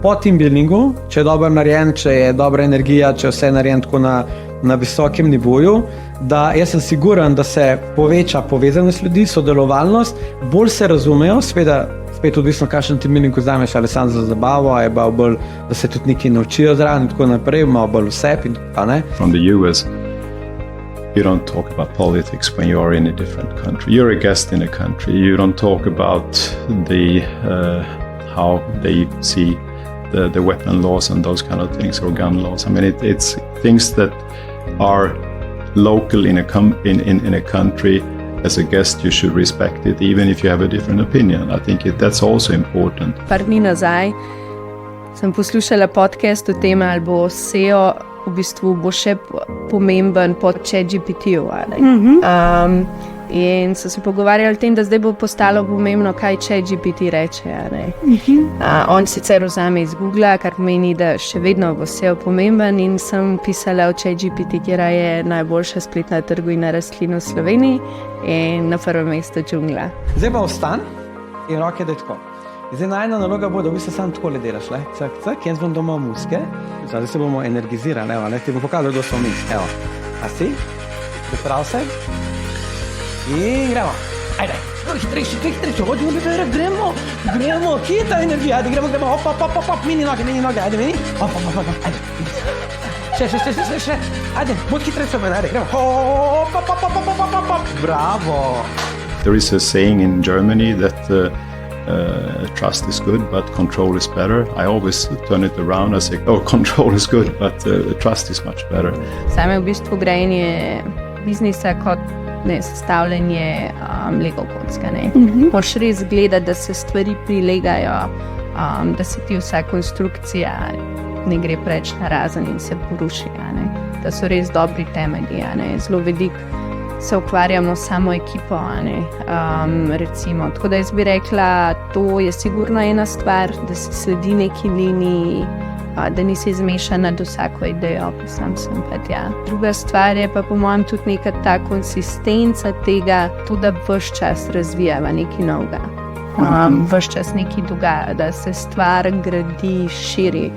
po team buildingu, če je dobro narejen, če je dobra energija, če je vse narejen tako na visokem nivoju, da jaz sem siguren, da se poveča povezanost ljudi, sodelovalnost, bolj se razumejo, seveda spet odvisno, kakšen team building vzameš, ali sam za zabavo, ali pa bolj, da se tudi nekaj naučijo zraven in tako naprej, malo bolj vse in tako, ne. From the US, you don't talk about politics when you are in a different country. You're a guest in a country. You don't talk about how they see the weapon laws and those kind of things, or gun laws. I mean, it's things that are local in a country. As a guest, you should respect it, even if you have a different opinion. I think that's also important. Par dni nazaj sem poslušala podcast o tem, ali bo SEO v bistvu bo še pomemben pod ChatGPT-ju. In so se pogovarjali o tem, da zdaj bo postalo pomembno, kaj ChatGPT reče. On sicer vzame iz Google, kar pomeni, da še vedno bo SEO pomemben, in sem pisala o ChatGPT, kjer je najboljša spletna trgovina rastlin v Sloveniji in na prvem mestu džungla. Zdaj pa vstan in roke daj tako. Zdaj najna naloga bo, da v bistvu sam takole delaš, cak, jaz bom doma muske, zdaj se bomo energizirali, ti bom pokazal, kdo smo mi, a si, priprav se in gremo, ajde, hitrejši, gremo, kje je ta energija, ajde, gremo, hop, mini noge, ajde, ajde, še, ajde, bolj hitrejši, ajde, gremo, hop, bravo. There is a saying in Germany that trust is good, but control is better. I always turn it around and say, control is good, but trust is much better. Same v bistvu grajenje biznisa kot sestavljanje Lego kocka. Moraš res gledati, da se stvari prilegajo, da se ti vsa konstrukcija ne gre preč narazen in se poruši. Da so res dobri temelji. Zelo veliko se ukvarjamo samo ekipo, recimo. Tako da jaz bi rekla, to je sigurno ena stvar, da se sledi neki liniji, da nisi zmešana do vsako idejo, pa sam sem pa tja. Druga stvar je pa po mojem tudi neka ta konsistenca tega, tudi da ves čas razvijava nekaj novega. Ves čas nekaj dogaja, da se stvar gradi, širi.